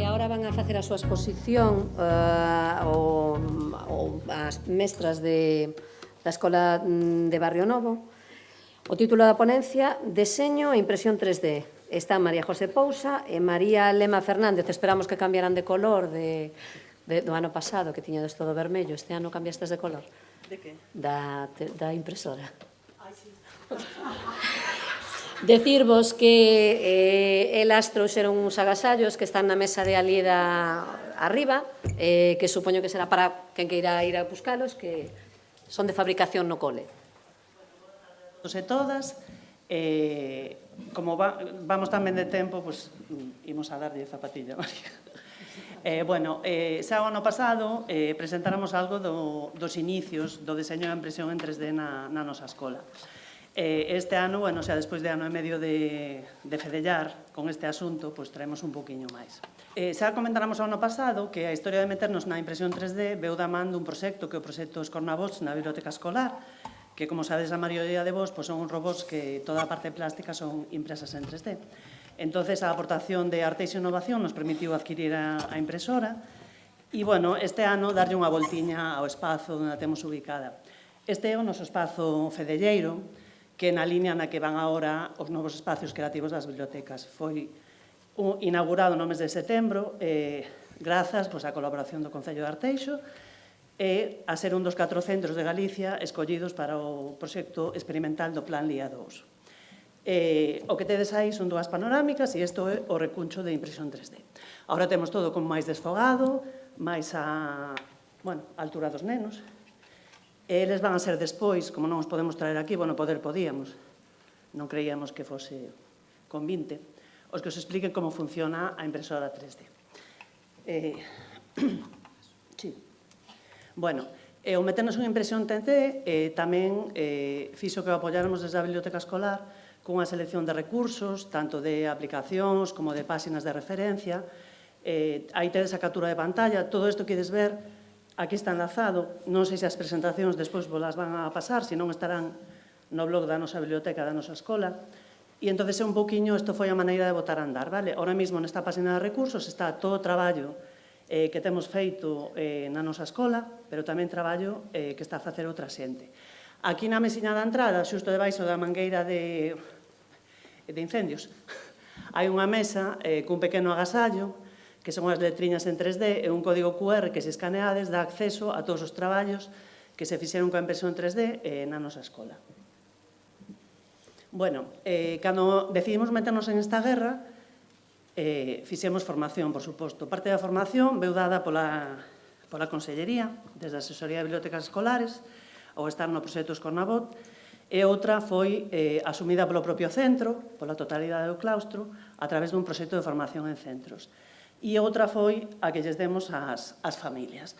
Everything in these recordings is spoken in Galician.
Ahora van a facer a súa exposición as mestras da Escola de Barrio Novo. O título da ponencia, Deseño e impresión 3D. Está María José Pousa e María Lema Fernández. Esperamos que cambiaran de color do ano pasado, que tiñades todo vermello. Este ano cambiastes de color. De que? Da impresora. Ai, sí. Decirvos que elas trouxeron uns agasallos que están na mesa de Alieda arriba, que supoño que será para quen queira ir a buscalos, que son de fabricación no cole. Todos e todas, como vamos tan ben de tempo, pues, imos a darlle zapatilla, María. Xa o ano pasado presentáramos algo dos inicios do deseño e impresión en 3D na nosa escola. Este ano, xa despois de ano e medio de fedellar con este asunto, pois traemos un poquinho máis. Xa comentáramos o ano pasado que a historia de meternos na impresión 3D veu da man dun proxecto que é o proxecto Escornabots na Biblioteca Escolar, que, como sabedes, a maioría de vos, son uns robots que toda a parte plástica son impresas en 3D. Entonces, a aportación de Arteixo Innovación nos permitiu adquirir a impresora e, este ano, darlle unha voltiña ao espazo onde a temos ubicada. Este é o noso espazo fedelleiro, que na línea na que van agora os novos espacios creativos das bibliotecas. Foi inaugurado no mes de setembro, grazas á colaboración do Concello de Arteixo e a ser un dos 4 centros de Galicia escollidos para o proxecto experimental do Plan LIA 2. O que tedes aí son dúas panorámicas e isto é o recuncho de impresión 3D. Agora temos todo como máis desfogado, máis a altura dos nenos. Eles van a ser despois, como non os podemos traer aquí, podíamos, non creíamos que fose con 20, os que os expliquen como funciona a impresora 3D. O meternos en impresión 3D tamén fixo que o apoyáramos desde a Biblioteca Escolar cunha selección de recursos, tanto de aplicacións como de páxinas de referencia. Aí tedes a captura de pantalla, todo isto que ides ver aquí está enlazado, non sei se as presentacións despois vos las van a pasar, senón estarán no blog da nosa biblioteca, da nosa escola. E entón, un pouquiño, isto foi a maneira de botar a andar, vale? Ahora mesmo nesta página de recursos está todo o traballo que temos feito na nosa escola, pero tamén traballo que está a facer outra xente. Aquí na mesiña da entrada, xusto debaixo da mangueira de incendios, hai unha mesa cun pequeno agasallo, que son as letriñas en 3D e un código QR que se escaneades dá acceso a todos os traballos que se fixeron coa impresión 3D na nosa escola. Cando decidimos meternos en esta guerra, fixemos formación, por suposto. Parte da formación veu dada pola Consellería, desde a Asesoría de Bibliotecas Escolares, ao estar no proxecto Escornabot, e outra foi asumida polo propio centro, pola totalidade do claustro, a través dun proxecto de formación en centros. E outra foi a que lles demos ás familias.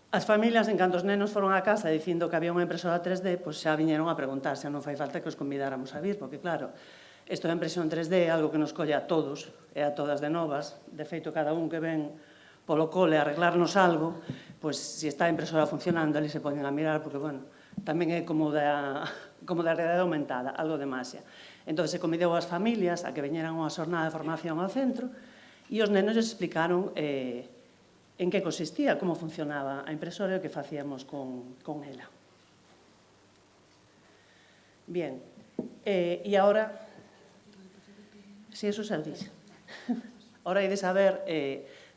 As familias, en canto os nenos foron á casa dicindo que había unha impresora 3D, pois xa viñeron a preguntar se non fai falta que os convidáramos a vir, porque claro, isto da impresión 3D é algo que nos colle a todos e a todas de novas. De feito, cada un que ven polo cole a arreglarnos algo, pois se está a impresora funcionando, ali se poñen a mirar, porque, tamén é como da realidade aumentada, algo de máxia. Entón, se convidou as familias a que veñeran unha xornada de formación ao centro e os nenos les explicaron en que consistía, como funcionaba a impresora e o que facíamos con ela. Bien, e agora, si eso xa dix, agora hai de saber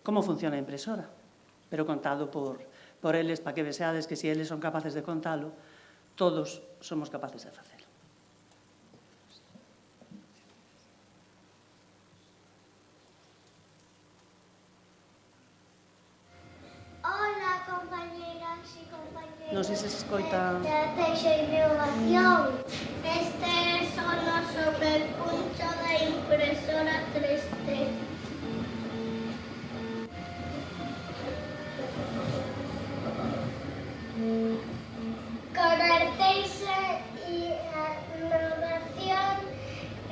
como funciona a impresora, pero contado por eles, para que vexades que se eles son capaces de contalo, todos somos capaces de facelo. Non sei se se escoita... Arteixo Innovación. Este é o noso recuncho da impresora 3D. Con Arteixo Innovación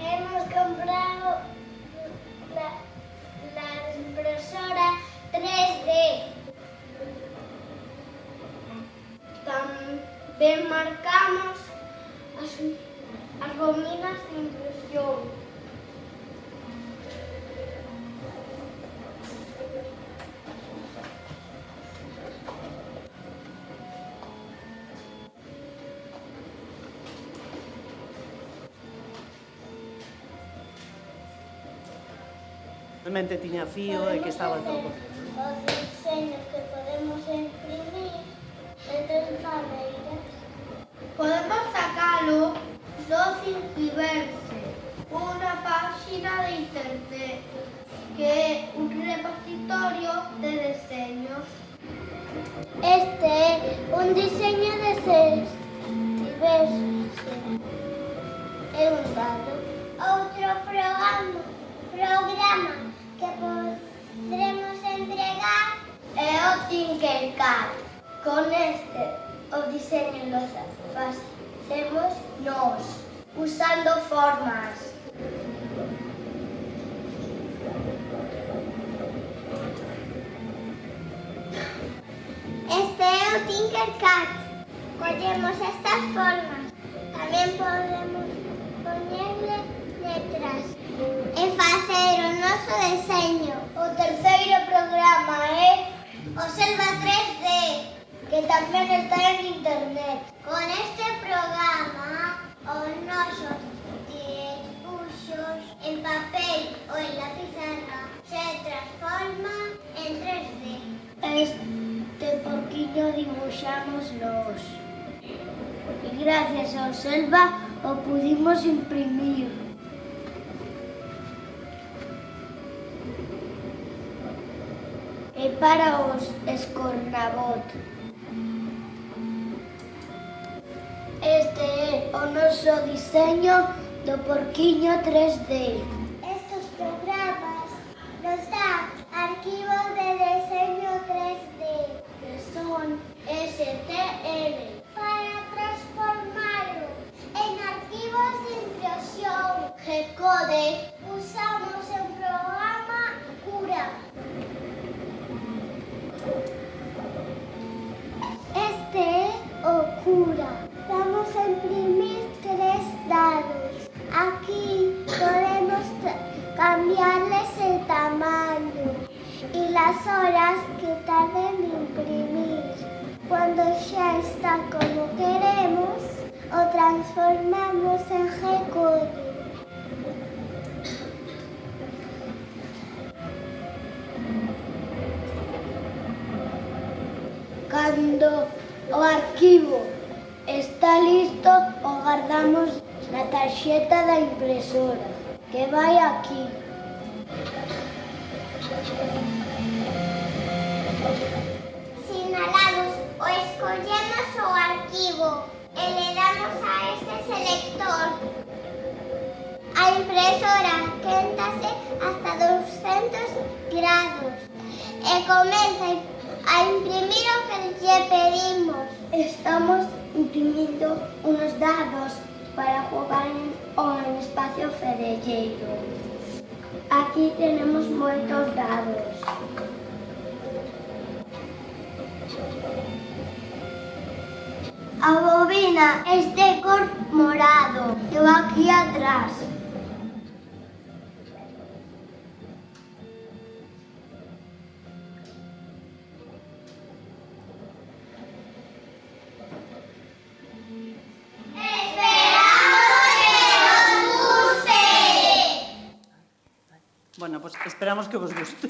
hemos comprado la impresora 3D. Tamén marcamos Realmente tiña fío e que estaba todo. Os diseños que podemos imprimir de tres maneiras. Podemos sacalo do Thingiverse, unha páxina de internet que é un repositorio de deseños. Este é un diseño de Thingiverse. É un dado. Outro programa que podremos entregar É o Tinkercad. Con este, o diseño lo facemos nós, usando formas. Este é o Tinkercad. Collemos estas formas. Tamén podemos poñerle letras e facer o noso deseño. O terceiro programa é O Selva 3D, que tamén está en internet. con este programa os nosos dibuxos en papel ou en la pizarra se transforman en 3D. Este porquiño dibuxamos nós. E gracias ao Selva o pudimos imprimir. E para os Escornabot. Este é o noso diseño do porquiño 3D. Estos programas nos dan archivos de diseño 3D Que son STL. para transformarlo en archivos de impresión. G-Code. Usamos el programa Cura. Este é o Cura. Vamos a imprimir 3 dados. Aquí podemos cambiarles el tamaño y las horas que tarden en imprimir. Cuando ya está como queremos, o transformamos en G-Code. Cando o arquivo está listo, o guardamos na tarxeta da impresora, que vai aquí. Sinalamos o escollemos o arquivo e le damos a este selector. A impresora quéntase hasta 200 grados e comeza a imprimir o que lle pedimos. Estamos imprimindo unos dados para jugar en espacio fedelleiro. Aquí tenemos moitos dados. A bobina é de cor morado e o aquí atrás. Bueno, pues esperamos que vos guste.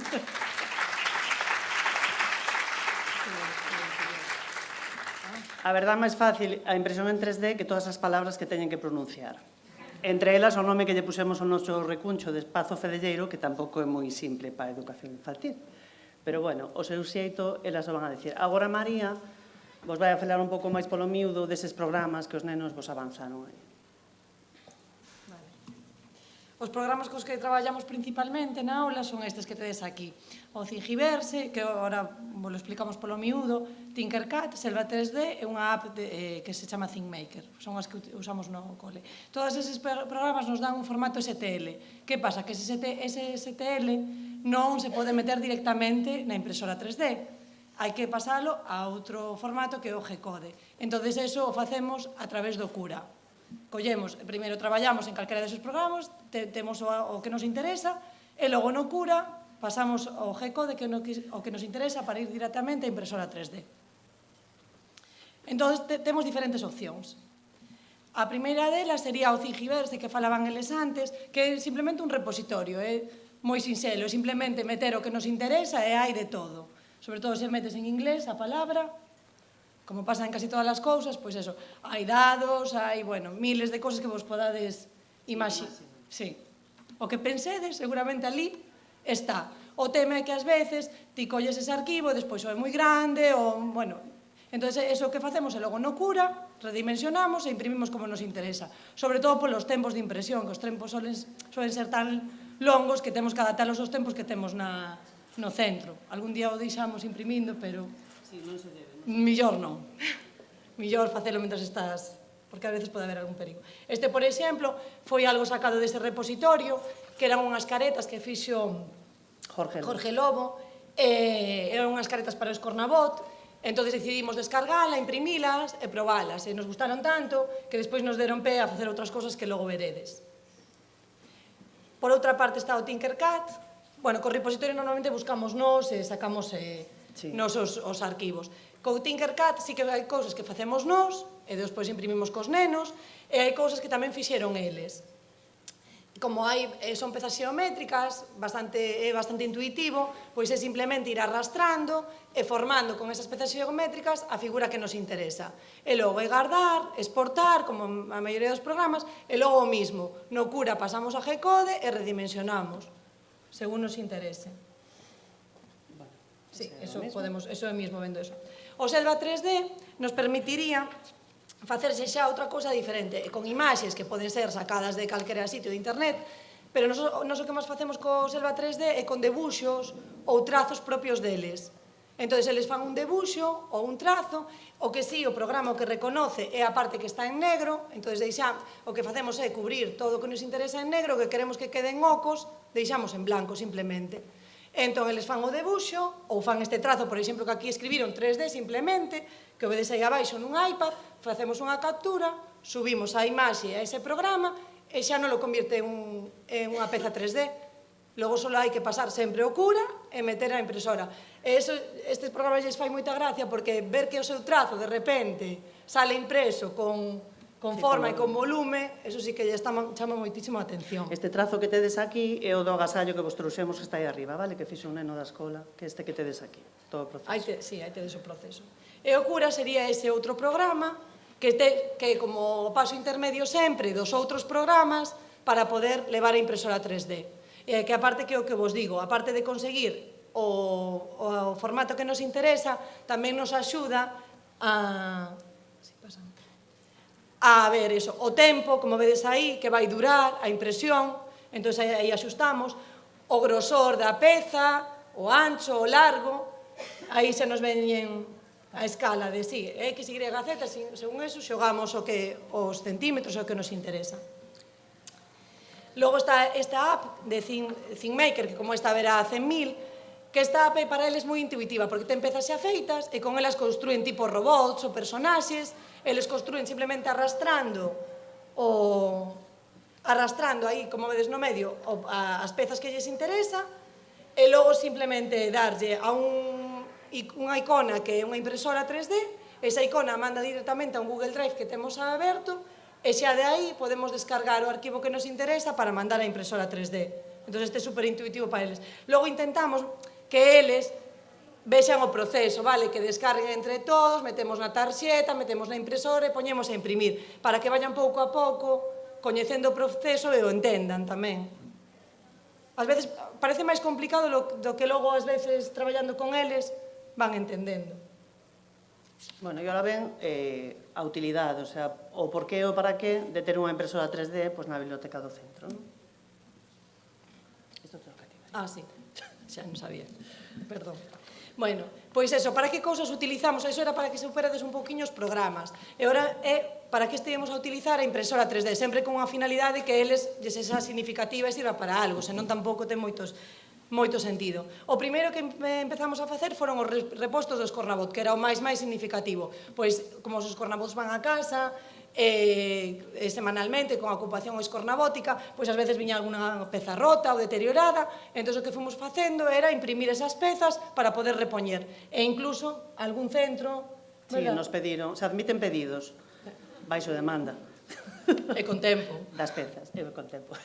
A verdade máis fácil a impresión en 3D que todas as palabras que teñen que pronunciar. Entre elas o nome que lle pusemos ao noso recuncho de Espazo Fedelleiro, que tampouco é moi simple para a educación infantil. Pero, bueno, o seu xeito, elas o van a dicir. Agora, María, vos vai a falar un pouco máis polo miúdo deses programas que os nenos vos avanzaron aí. Os programas cos que traballamos principalmente na aula son estes que tedes aquí. O Thingiverse, que agora vos lo explicamos polo miúdo, Tinkercad, Selva 3D e unha app que se chama ThinkMaker. Son as que usamos no cole. Todos eses programas nos dan un formato STL. Que pasa? Que ese STL non se pode meter directamente na impresora 3D. Hai que pasalo a outro formato que é o G-Code. Entón, eso o facemos a través do Cura. Collemos, primeiro traballamos en calquera deses programas, temos o que nos interesa, e logo no Cura pasamos ao G-Code o que nos interesa para ir directamente a impresora 3D. Entón, temos diferentes opcións. A primeira delas sería o Thingiverse, que falaban eles antes, que é simplemente un repositorio, moi sinxelo, simplemente meter o que nos interesa e hai de todo. Sobre todo se metes en inglés a palabra, como pasa en casi todas as cousas, pois eso, hai dados, hai, bueno, miles de cousas que vos podades imaxinar. Sí. O que pensedes, seguramente ali está. O tema é que ás veces ti colles ese arquivo e despois o é moi grande, ou, bueno, entón, eso que facemos é logo no cura, redimensionamos e imprimimos como nos interesa. Sobre todo polos tempos de impresión, que os tempos solen ser tan longos que temos que adaptalos aos tempos que temos no centro. Algún día o deixamos imprimindo, pero millor non. Millor facelo mentre estás, porque a veces pode haber algún perigo. Este, por exemplo, foi algo sacado deste repositorio, que eran unhas caretas que fixo Jorge Lobo, eran unhas caretas para o Escornabot, entón decidimos descargala, imprimilas e probalas, e nos gustaron tanto que despois nos deron pé a facer outras cosas que logo veredes. Por outra parte está o Tinkercad. Bueno, co repositorio normalmente buscamos nos e sacamos nos os arquivos. Co Tinkercad sí que hai cousas que facemos nos e despois imprimimos cos nenos, e hai cousas que tamén fixeron eles. Como son pezas xeométricas, é bastante intuitivo, pois é simplemente ir arrastrando e formando con esas pezas xeométricas a figura que nos interesa. E logo é guardar, exportar, como a maioría dos programas, e logo o mismo. No cura pasamos a G-Code e redimensionamos, según nos interese. Sí, eso é mismo vendo eso. O Selva 3D nos permitiría facerse xa outra cousa diferente, con imaxes que poden ser sacadas de calquera sitio de internet, pero nos o que máis facemos co Selva 3D é con debuxos ou trazos propios deles. Entón, eles fan un debuxo ou un trazo, o que sí, o programa o que reconoce é a parte que está en negro, entón, o que facemos é cubrir todo o que nos interesa en negro, o que queremos que queden ocos, deixamos en blanco, simplemente. Entón, eles fan o debuxo, ou fan este trazo, por exemplo, que aquí escribiron 3D simplemente, que o vedes aí abaixo nun iPad, facemos unha captura, subimos a imaxe a ese programa e xa non lo convierte en unha peza 3D. Logo só hai que pasar sempre o cura e meter a impresora. E estes programas lles fai moita gracia porque ver que o seu trazo de repente sale impreso con forma e con volume, eso sí que lle chama moitísimo a atención. Este trazo que tedes aquí é o do agasallo que vos trouxemos que está aí arriba, vale? Que fixo un neno da escola, que este que tedes aquí, todo o proceso. Sí, aí tedes o proceso. E o cura sería ese outro programa que como paso intermedio sempre dos outros programas para poder levar a impresora 3D. E que aparte que o que vos digo, aparte de conseguir o formato que nos interesa, tamén nos axuda a ver eso, o tempo, como vedes aí, que vai durar, a impresión, entón aí axustamos, o grosor da peza, o ancho, o largo, aí se nos veñen a escala de X, Y, Z, según eso xogamos os centímetros o que nos interesa. Logo está esta app de ThinkMaker, que como esta verá a 100.000, que esta app para eles moi intuitiva, porque ten pezas xa feitas e con elas construen tipo robots ou personaxes, eles construen simplemente arrastrando aí, como vedes no medio, as pezas que lles interesa, e logo simplemente darlle a unha icona que é unha impresora 3D, esa icona manda directamente a un Google Drive que temos aberto, e xa de aí podemos descargar o arquivo que nos interesa para mandar a impresora 3D. Entón, este é super intuitivo para eles. Logo intentamos que eles vexan o proceso, vale? Que descarguen entre todos, metemos na tarxeta, metemos na impresora e poñemos a imprimir, para que vayan pouco a pouco coñecendo o proceso e o entendan tamén. Ás veces parece máis complicado do que logo ás veces traballando con eles van entendendo. Bueno, e ahora ven a utilidade, o sea, o porqué ou para qué de ter unha impresora 3D na biblioteca do centro, non? Isto te lo que ti. Sí, xa non sabía, perdón. Bueno, pois eso, para que cousas utilizamos? Eso era para que superades un pouquiño os programas. E agora é para que estivemos a utilizar a impresora 3D, sempre con unha finalidade que eles lles sexa significativa e sirva para algo, senón tampouco ten moito sentido. O primeiro que empezamos a facer foron os repostos do Escornabot, que era o máis significativo. Pois, como os Escornabots van a casa, semanalmente, con a ocupación escornabótica, pois ás veces viña alguna peza rota ou deteriorada, entón o que fomos facendo era imprimir esas pezas para poder repoñer. E incluso algún centro... Sí, nos pediron, se admiten pedidos, baixo demanda. E con tempo. Das pezas, con tempo.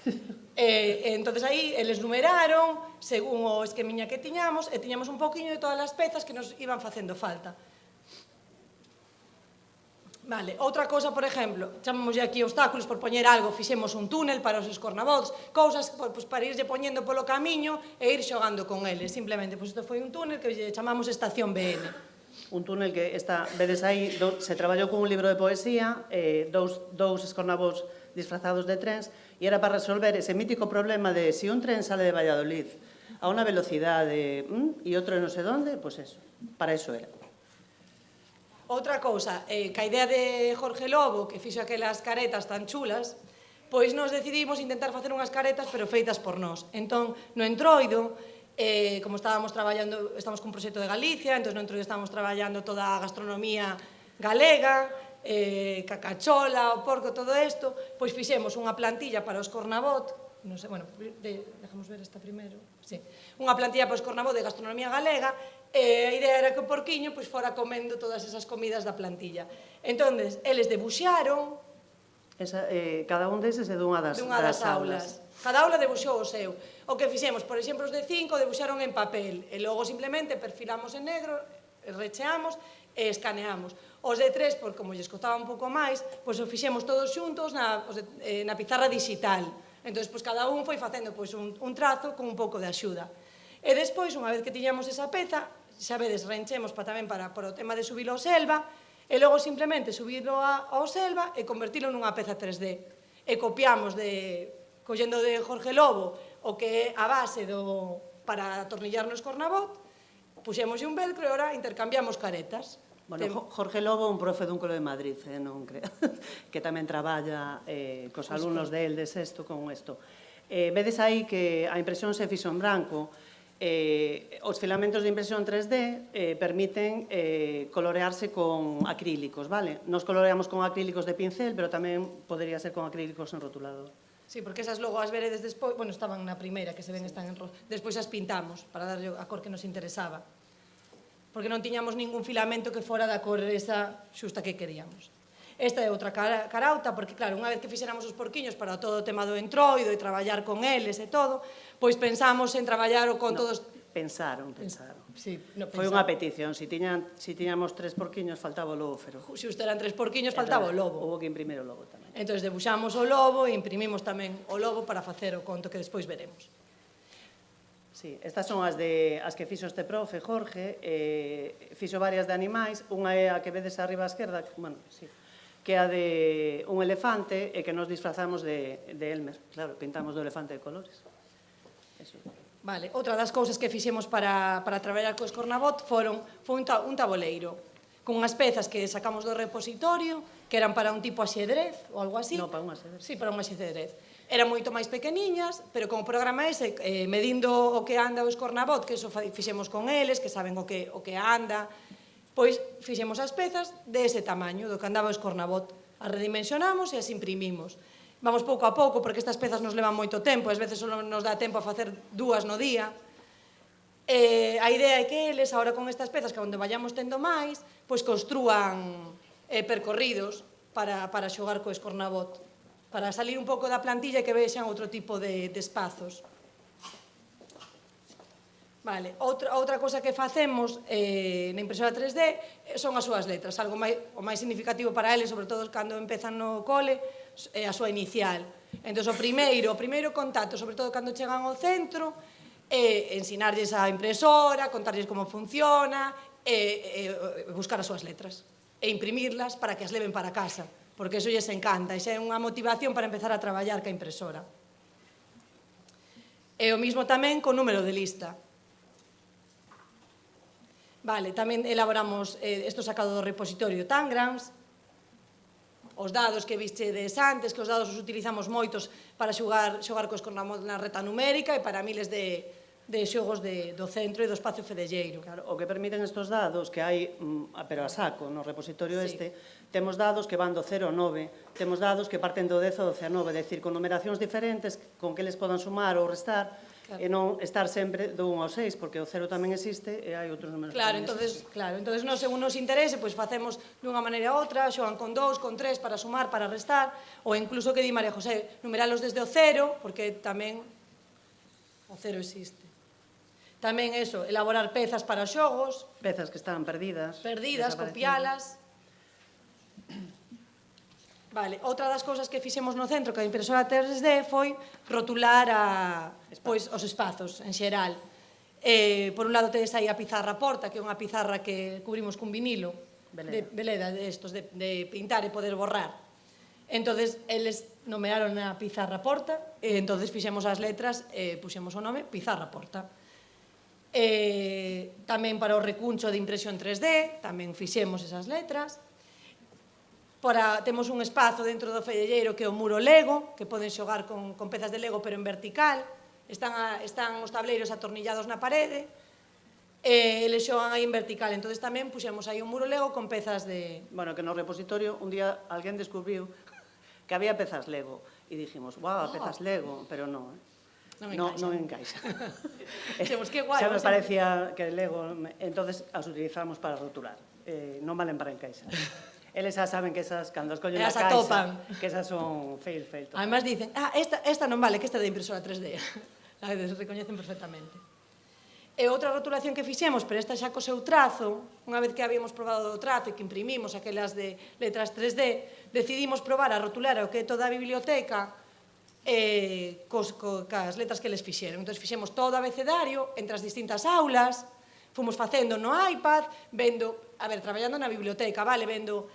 Entonces aí eles numeraron según o esquemiña que tiñamos e tiñamos un poquinho de todas as pezas que nos iban facendo falta. Vale, outra cousa, por exemplo, chamamos aquí obstáculos por poñer algo, fixemos un túnel para os escornabots, cousas pues, para irlle poñendo polo camiño e ir xogando con eles, simplemente, pois isto foi un túnel que lle chamamos Estación BN. Un túnel que está, vedes aí, se traballou con un libro de poesía, dous escornabots disfrazados de trens, e era para resolver ese mítico problema de si un tren sale de Valladolid a unha velocidade e outro non sei onde, pois eso, para eso era. Outra cousa, ca idea de Jorge Lobo, que fixo aquelas caretas tan chulas, pois nos decidimos intentar facer unhas caretas, pero feitas por nós. Entón, no Entroido, como estamos cun proxecto de Galicia, entón no Entroido estábamos traballando toda a gastronomía galega, cacachola, o porco, todo isto, pois fixemos unha plantilla para os Cornabot, non sei, bueno, dejamos ver esta primeiro, sí, unha plantilla para os Cornabot de gastronomía galega, e a idea era que o porquiño pois fora comendo todas esas comidas da plantilla. Entón, eles debuxaron Cada un deses é dunha das aulas. Cada aula debuxou o seu. O que fixemos, por exemplo, os de 5 debuxaron en papel, e logo simplemente perfilamos en negro, recheamos e escaneamos. Os de 3, por como lles costaba un pouco máis, pois o fixemos todos xuntos na pizarra digital. Entón, pois cada un foi facendo pois un trazo con un pouco de axuda. E despois, unha vez que tiñamos esa peza, xa vedes, reenchemos tamén para o tema de subilo ao Selva, e logo simplemente subilo ao Selva e convertilo nunha peza 3D. E copiamos collendo de Jorge Lobo o que é a base para atornillar no escornabot, puxemos un velcro e ora intercambiamos caretas. Bueno, Jorge Lobo, un profe dun cole de Madrid, non creo, que tamén traballa cos alumnos del de sexto con isto. Vedes aí que a impresión se fixo en branco. Os filamentos de impresión 3D permiten colorearse con acrílicos, vale? Nos coloreamos con acrílicos de pincel, pero tamén podería ser con acrílicos en rotulador. Sí, porque esas logo as veredes despois, bueno, estaban na primeira, que se ven están en rojo, despois as pintamos para darlle a cor que nos interesaba. Porque non tiñamos ningún filamento que fora da cor esa xusta que queríamos. Esta é outra carauta, porque claro, unha vez que fixéramos os porquiños para todo o tema do Entroido e traballar con eles e todo, pois pensamos en traballar con todos... Pensaron. Sí, foi unha petición, si tiñamos 3 porquiños faltaba o lobo feroz. Xusto eran 3 porquiños, faltaba o lobo. Houve que imprimir o lobo tamén. Entón, debuxamos o lobo e imprimimos tamén o lobo para facer o conto que despois veremos. Sí, estas son as que fixo este profe, Jorge, fixo varias de animais, unha é a que vedes arriba á esquerda, bueno, sí, que é a de un elefante e que nos disfrazamos de Elmer. Claro, pintamos do elefante de colores. Eso. Vale, outra das cousas que fixemos para traballar co escornabot foi un taboleiro, con unhas pezas que sacamos do repositorio, que eran para un tipo axedrez ou algo así. No, para un axedrez. Sí, para un axedrez. Eran moito máis pequeniñas, pero como programa ese, medindo o que anda o escornabot, que eso fixemos con eles, que saben o que anda, pois fixemos as pezas de ese tamaño, do que andaba o escornabot. As redimensionamos e as imprimimos. Vamos pouco a pouco, porque estas pezas nos levan moito tempo, ás veces só nos dá tempo a facer 2 no día. A idea é que eles, agora con estas pezas, que onde vayamos tendo máis, pois construan percorridos para xogar co escornabot, para salir un pouco da plantilla e que vexan outro tipo de espazos. Vale, outra cosa que facemos na impresora 3D son as súas letras, algo o máis significativo para eles, sobre todo cando empezan no cole, é a súa inicial. Entón, o primeiro contacto, sobre todo cando chegan ao centro, é ensinarlles a impresora, contarlles como funciona, e buscar as súas letras, e imprimirlas para que as leven para casa, porque eso lles encanta, e xa é unha motivación para empezar a traballar ca impresora. E o mismo tamén co número de lista. Vale, tamén elaboramos isto sacado do repositorio Tangrams, os dados que vistedes antes, que os dados os utilizamos moitos para xogar co escornabot na reta numérica e para miles de de xogos do centro e do espacio fedelleiro. Claro, o que permiten estes dados, que hai, pero a saco, no repositorio Sí. temos dados que van do 0 ao 9, temos dados que parten do 10 ao 12 a 9, é dicir, con numeracións diferentes con que les podan sumar ou restar, e non estar sempre do 1 ao 6, porque o 0 tamén existe e hai outros números Claro, que tamén entonces nós, según nos interese, pois facemos dunha maneira ou outra, xogan con 2, con 3, para sumar, para restar, ou incluso que di María José, numeralos desde o 0, porque tamén o 0 existe. Tamén eso, elaborar pezas para os xogos, pezas que están perdidas, desaparecidas. copialas. Vale, outra das cousas que fixemos no centro que a impresora 3D foi rotular os espazos en xeral. Por un lado tedes aí a pizarra porta, que é unha pizarra que cubrimos cun vinilo, veleda, de pintar e poder borrar. Entonces, eles nomearon a pizarra porta, e entonces fixemos as letras e puxemos o nome pizarra porta. Tamén para o recuncho de impresión 3D, tamén fixemos esas letras. Temos un espazo dentro do fedelleiro que é o muro Lego, que poden xogar con pezas de Lego pero en vertical. Están os tableiros atornillados na parede, e eles xogan aí en vertical. Entón tamén puxemos aí un muro Lego con pezas de... Bueno, que no repositorio un día alguén descubriu que había pezas Lego e dijimos, guau, pezas Lego, pero non, non encaixa. Dixemos, que guai. Xa me parecía que Lego, entonces as utilizamos para rotular, non valen para encaixar. Eles xa saben que esas, cando as collen na caixa, que esas son fail. Además dicen, esta non vale, que esta é de impresora 3D. Se recoñecen perfectamente. E outra rotulación que fixemos, pero esta xa co seu trazo, unha vez que habíamos probado o trazo e que imprimimos aquelas de letras 3D, decidimos probar a rotular o que é toda a biblioteca cas letras que les fixeron. Entón fixemos todo o abecedario entre as distintas aulas, fomos facendo no iPad, vendo, traballando na biblioteca, vendo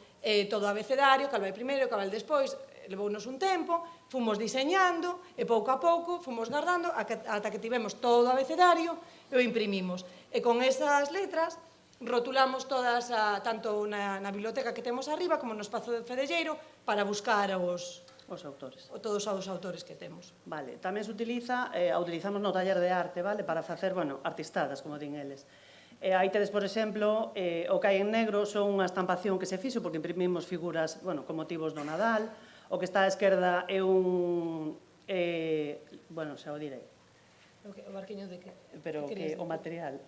todo o abecedario, cal vai primeiro, cal vai despois, levounos un tempo, fomos diseñando e pouco a pouco fomos guardando ata que tivemos todo o abecedario e o imprimimos. E con esas letras rotulamos todas, tanto na biblioteca que temos arriba como no espazo de fedelleiro, para buscar os autores. Todos os autores que temos. Vale, tamén se utiliza, utilizamos no taller de arte, vale, para facer, artistadas, como din eles. Aí tedes, por exemplo, o que hai en negro son unha estampación que se fixo porque imprimimos figuras, con motivos do Nadal. O que está á esquerda é un... xa o direi. O barquiño de que? Pero que o material...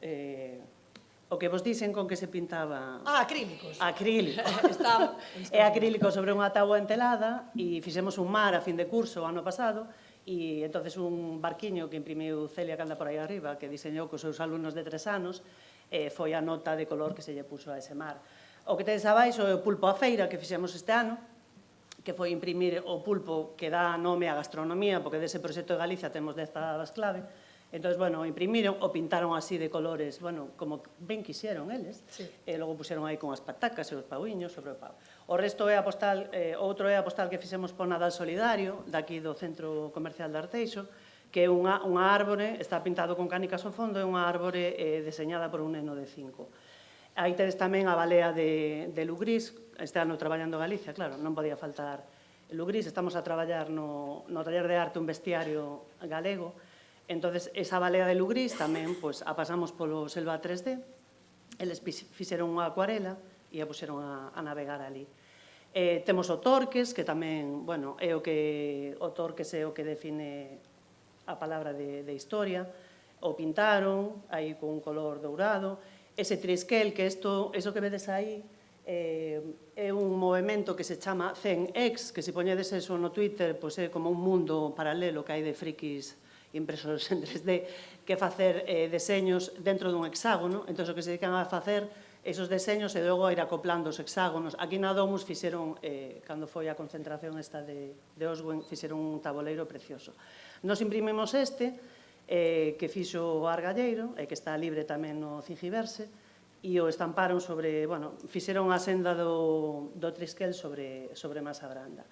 O que vos dicen con que se pintaba... Acrílicos. Acrílico. É acrílico sobre unha táboa entelada e fixemos un mar a fin de curso o ano pasado e entonces un barquiño que imprimiu Celia que anda por aí arriba, que diseñou cos seus alumnos de 3 anos, foi a nota de color que se lle puso a ese mar. O que tedes abaixo é o pulpo a feira que fixemos este ano, que foi imprimir o pulpo que dá nome á gastronomía, porque dese proxecto de Galicia temos 10 palabras clave. Entón, imprimiron o pintaron así de colores, como ben quixeron eles, e logo puxeron aí con as patacas e os pauiños sobre o pau. O resto é a postal, outro é a postal que fixemos por Nadal Solidario, daqui do Centro Comercial de Arteixo, que é unha árbore, está pintado con cánicas ao fondo, é unha árbore deseñada por un neno de 5. Aí tedes tamén a balea de Lugrís, este ano traballando Galicia, claro, non podía faltar Lugrís, estamos a traballar no taller de arte un bestiario galego. Entonces, esa balea de Lugrís tamén a pasamos polo Selva 3D, eles fixeron unha acuarela e a puxeron a navegar ali. Temos o Torques, que tamén, é o Torques é o que define a palabra de historia, o pintaron, aí con un color dourado, ese trisquel, que eso que vedes aí, é un movimento que se chama ZenX, que se poñedes eso no Twitter, é como un mundo paralelo que hai de frikis impresos en 3D, que facer deseños dentro dun hexágono. Entón, o que se dedican a facer esos deseños e logo a ir acoplando os hexágonos. Aquí na Domus fixeron, cando foi a concentración esta de Oswen, fixeron un tabuleiro precioso. Nos imprimimos que fixo o Argalleiro, e que está libre tamén no Cingiverse, e o estamparon sobre, fixeron a senda do Trisquel sobre masa branda.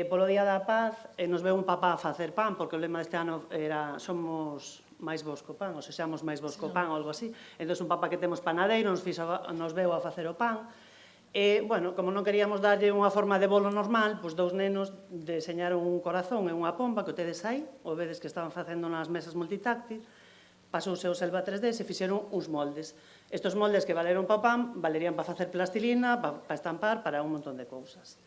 Polo Día da Paz nos veu un papá a facer pan, porque o lema deste ano era somos máis vos co pan, ou sexamos máis vos co pan, ou algo así. Entón, un papá que temos panadeiro nos veu a facer o pan. E, como non queríamos darlle unha forma de bolo normal, dous nenos deseñaron un corazón e unha pomba que o tedes aí, o vedes que estaban facendo nas mesas multitáctil, pasouse ao Selva 3D e se fixeron uns moldes. Estos moldes que valeron para o pan, valerían para facer plastilina, para estampar, para un montón de cousas.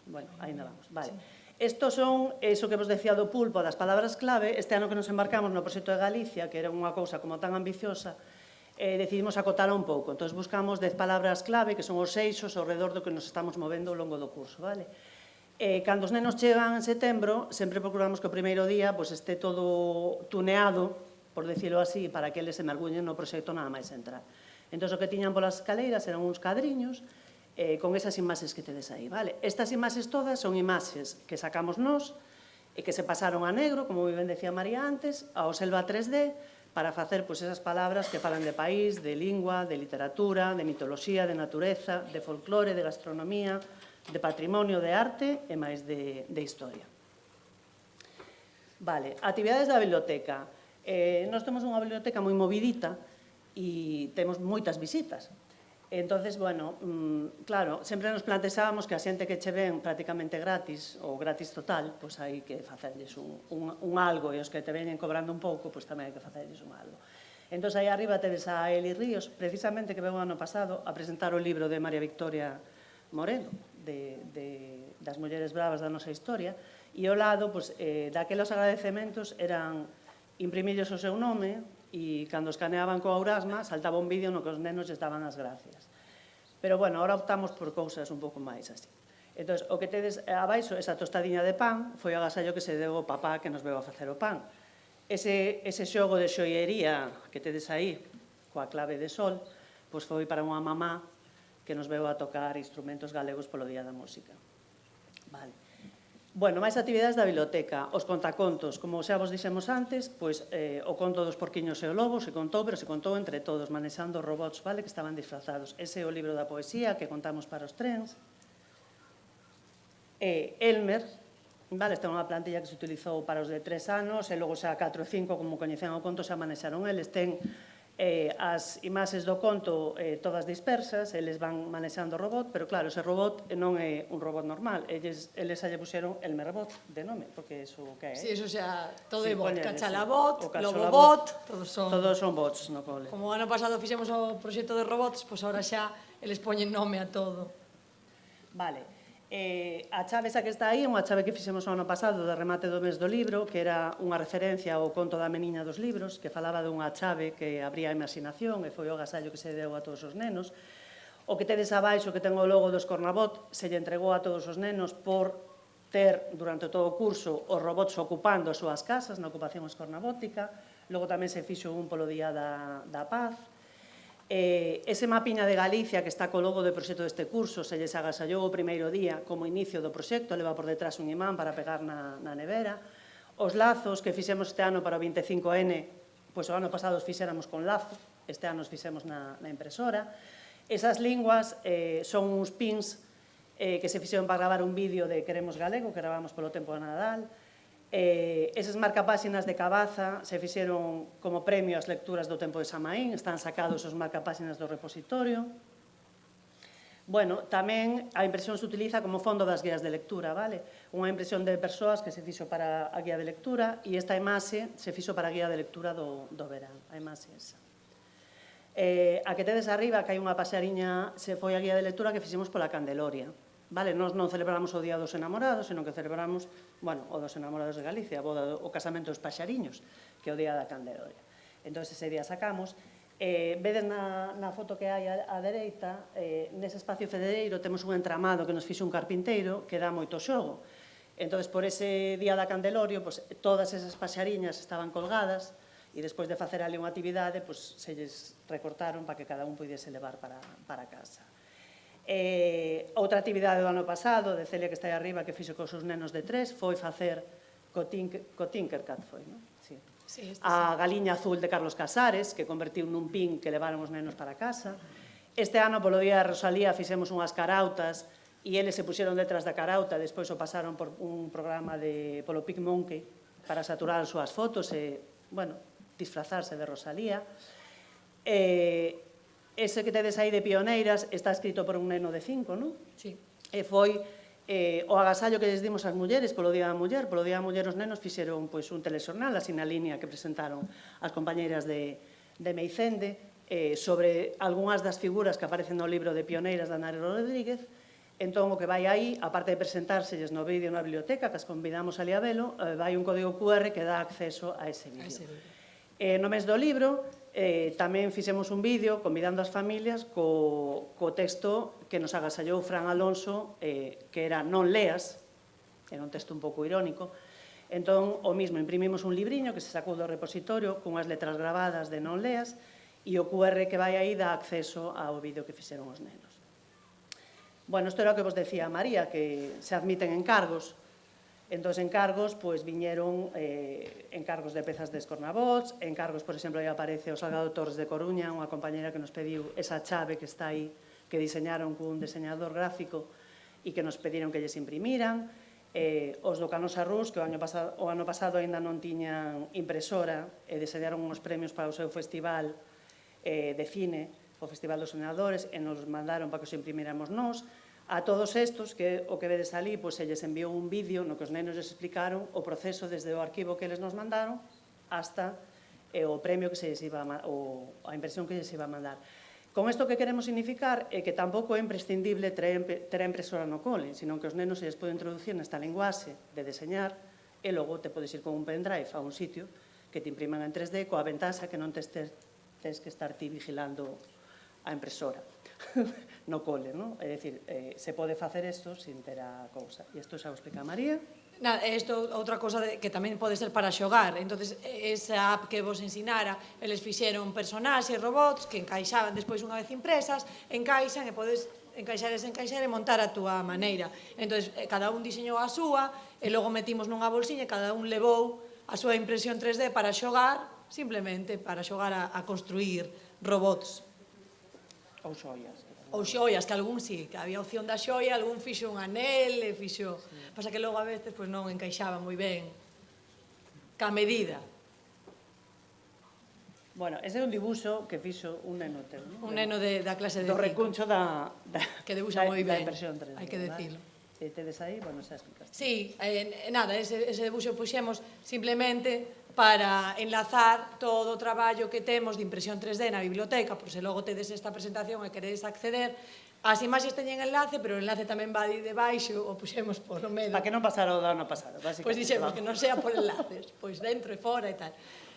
Bueno, ainda vamos, vale. Estos son, iso que vos decía do pulpo, das palabras clave. Este ano que nos embarcamos no proxecto de Galicia, que era unha cousa como tan ambiciosa, decidimos acotala un pouco. Entón, buscamos 10 palabras clave, que son os eixos ao redor do que nos estamos movendo ao longo do curso, vale? Cando os nenos chegan en setembro, sempre procuramos que o primeiro día este todo tuneado, por decirlo así, para que eles se mergullen no proxecto nada máis entrar. Entón, o que tiñan polas escaleiras eran uns cadriños, con esas imaxes que tedes aí, vale? Estas imaxes todas son imaxes que sacamos nós e que se pasaron a negro, como ben decía María antes, ao Selva 3D, para facer esas palabras que falan de país, de lingua, de literatura, de mitoloxía, de natureza, de folclore, de gastronomía, de patrimonio, de arte e máis de historia. Vale, actividades da biblioteca. Nós temos unha biblioteca moi movidita e temos moitas visitas. Entonces, bueno, claro, sempre nos plantexábamos que a xente que che ven prácticamente gratis, ou gratis total, pois hai que facerlles un algo, e os que te veñen cobrando un pouco, pois tamén hai que facerlles un algo. Entón, aí arriba tedes a Eli Ríos, precisamente que veu o ano pasado a presentar o libro de María Victoria Moreno, das mulleres bravas da nosa historia, e ao lado, daqueles agradecementos eran imprimillos o seu nome, e cando escaneaban co Aurasma saltaba un vídeo no que os nenos lles daban as gracias. Pero, bueno, ahora optamos por cousas un pouco máis así. Entón, o que tedes abaixo, esa tostadiña de pan, foi o agasallo que se deu ao papá que nos veu a facer o pan. Ese xogo de xoiería que tedes aí, coa clave de sol, pois foi para unha mamá que nos veu a tocar instrumentos galegos polo Día da Música. Vale. Bueno, máis actividades da biblioteca. Os contacontos, como xa vos dixemos antes, pois o conto dos porquiños e o lobo se contou, pero se contou entre todos, manexando robots, vale, que estaban disfrazados. Ese é o libro da poesía que contamos para os trens. Elmer, vale, esta é unha plantilla que se utilizou para os de 3 anos, e logo xa 4 e 5, como coñecen o conto, xa manexaron eles. Ten as imaxes do conto todas dispersas, eles van manexando o robot, pero claro, ese robot non é un robot normal, eles xa lle puxeron el Merbot de nome, porque iso que é. Sí, eso xa, todo é bot, poñele, cachalabot, cachalabot, lobobot, todos son bots no cole. Como o ano pasado fixemos o proxecto de robots, pois agora xa eles poñen nome a todo. Vale. A chave esa que está aí é unha chave que fixemos o ano pasado de remate do mes do libro, que era unha referencia ao conto da meniña dos libros, que falaba dunha chave que abría a imaginación, e foi o agasallo que se deu a todos os nenos. O que tedes abaixo, que ten o logo do Escornabot, se lle entregou a todos os nenos por ter, durante todo o curso, os robots ocupando as súas casas, na ocupación escornabótica. Logo tamén se fixo un polo Día da Paz. Ese mapiña de Galicia que está co logo do proxecto deste curso se lles agasallou o primeiro día como inicio do proxecto, leva por detrás un imán para pegar na nevera. Os lazos que fixemos este ano para o 25N, pois o ano pasado os fixéramos con lazo, este ano os fixemos na impresora. Esas linguas son uns pins que se fixeron para gravar un vídeo de Queremos Galego, que gravamos polo tempo de Nadal. Esas marcapáxinas de Cabaza se fixeron como premio ás lecturas do tempo de Samaín, están sacados os marcapáxinas do repositorio. Bueno, tamén a impresión se utiliza como fondo das guías de lectura, vale? Unha impresión de persoas que se fixo para a guía de lectura e esta imaxe se fixo para a guía de lectura do verán, a imaxe esa. A que tedes arriba, que hai unha paseariña, se foi a guía de lectura que fixemos pola Candeloria. Vale, nós non celebramos o Día dos Enamorados, senón que celebramos, bueno, o dos Enamorados de Galicia, o casamento dos paxariños, que é o Día da Candeloria. Entón, ese día sacamos. Vedes na foto que hai á dereita, nese espacio federeiro temos un entramado que nos fixe un carpinteiro que dá moito xogo. Entón, por ese Día da Candelorio, todas esas paxariñas estaban colgadas e despois de facer ali unha actividade, se lles recortaron para que cada un puidese levar para casa. Outra actividade do ano pasado, de Celia que está aí arriba, que fixo cos seus nenos de 3, foi facer co Tinkercad, foi, non? Sí. A galiña azul de Carlos Casares, que convertiu nun pin que levaron os nenos para casa. Este ano, polo Día de Rosalía, fixemos unhas carautas e eles se puxeron detrás da carauta, despois o pasaron por un programa polo PicMonkey para saturar as súas fotos e, bueno, disfrazarse de Rosalía. Ese que tedes aí de pioneiras está escrito por un neno de 5, non? Sí. E foi O agasallo que lles dimos ás mulleres polo Día da Muller, polo Día da Muller os nenos fixeron un telexornal, así na línea que presentaron as compañeiras de Meicende, sobre algunhas das figuras que aparecen no libro de Pioneiras da Nare Rodríguez. Entón, o que vai aí, aparte de presentárselles no vídeo na biblioteca, que as convidamos ali a velo, vai un código QR que dá acceso a ese vídeo. No mes do libro, tamén fixemos un vídeo convidando as familias co texto que nos agasallou Fran Alonso, que era Non leas, era un texto un pouco irónico. Entón, o mismo, imprimimos un libriño que se sacou do repositorio cunhas letras grabadas de Non leas e o QR que vai aí dá acceso ao vídeo que fixeron os nenos. Bueno, isto era o que vos decía María, que se admiten encargos. Entón, encargos, viñeron encargos de pezas de escornabots, encargos, por exemplo, aí aparece o Salgado Torres de Coruña, unha compañera que nos pediu esa chave que está aí, que diseñaron cun diseñador gráfico e que nos pediron que lles imprimiran. Os do Canosa Rus, que o ano pasado aínda non tiñan impresora, e diseñaron uns premios para o seu festival de cine, o Festival dos Soñadores, e nos mandaron para que os imprimíramos nós. A todos estos, que o que vedes ali, se lles enviou un vídeo no que os nenos les explicaron o proceso desde o arquivo que eles nos mandaron hasta o premio que se lles iba a impresión que lles iba a mandar. Con isto que queremos significar é que tampouco é imprescindible ter a impresora no cole, sino que os nenos se lles pode introducir nesta linguaxe de deseñar e logo te podes ir con un pendrive a un sitio que te impriman en 3D coa ventaxa que non tens que estar ti vigilando a impresora no cole, non? É dicir, se pode facer isto sin ter a cousa. E isto xa o explica María. Isto outra cosa que tamén pode ser para xogar. Entonces, esa app que vos ensinara, eles fixeron personaxes, robots, que encaixaban despois unha vez impresas, encaixan e podes encaixar e montar a túa maneira. Entonces, cada un diseñou a súa, e logo metimos nunha bolsiña, cada un levou a súa impresión 3D para xogar, simplemente para xogar a construir robots. Ou xoias. Ou xoias, que algún sí, que había opción da xoia, algún fixo un anel, fixo... Pasa que logo a veces non encaixaba moi ben ca medida. Bueno, ese é un dibuixo que fixo un neno teu, non? Un neno da clase de do recuncho da que debuxa moi ben, impresión 3D, hai que decirlo. E tedes aí, bueno, xa explicaste. Sí, nada, ese debuxo puxemos simplemente para enlazar todo o traballo que temos de impresión 3D na biblioteca, por se logo tedes esta presentación e queredes acceder, as imaxes teñen enlace, pero o enlace tamén va de baixo, o puxemos polo medio. Para que non pasara o do ano pasado, basicamente. Pois dixemos que non sea por enlaces, pois dentro e fora e tal.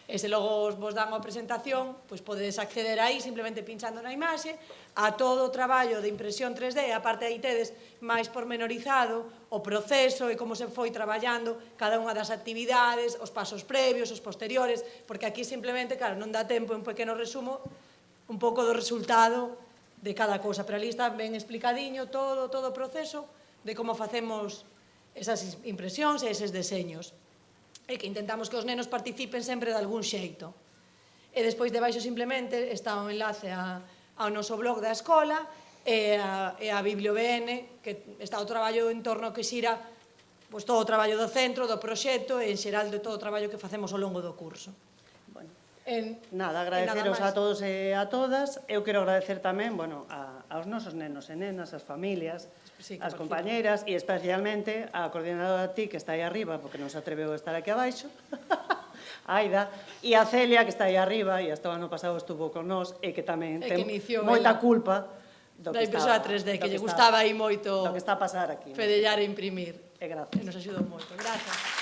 E se logo vos dan a presentación, pois podedes acceder aí simplemente pinchando na imaxe a todo o traballo de impresión 3D, aparte aí tedes máis pormenorizado o proceso e como se foi traballando cada unha das actividades, os pasos previos, os posteriores, porque aquí simplemente, claro, non dá tempo un pequeno resumo un pouco do resultado de cada cousa, pero ali está ben explicadiño todo o proceso de como facemos esas impresións e eses deseños. E que intentamos que os nenos participen sempre de algún xeito. E despois debaixo simplemente está o enlace ao noso blog da escola e a BiblioBN, que está o traballo en torno que xira todo o traballo do centro, do proxecto e en xeral de todo o traballo que facemos ao longo do curso. Nada, agradeceros a todos e a todas. Eu quero agradecer tamén aos nosos nenos e nenas, as familias, as compañeiras e especialmente a coordinadora ti que está aí arriba, porque non se atreveu a estar aquí abaixo, Aida, e a Celia que está aí arriba e hasta o ano pasado estuvo con nós e que tamén ten moita culpa da impresora 3D, que lle gustaba aí moito do que está a pasar aquí. fedellar e imprimir. E gracias. Nos axudou moito. Grazas.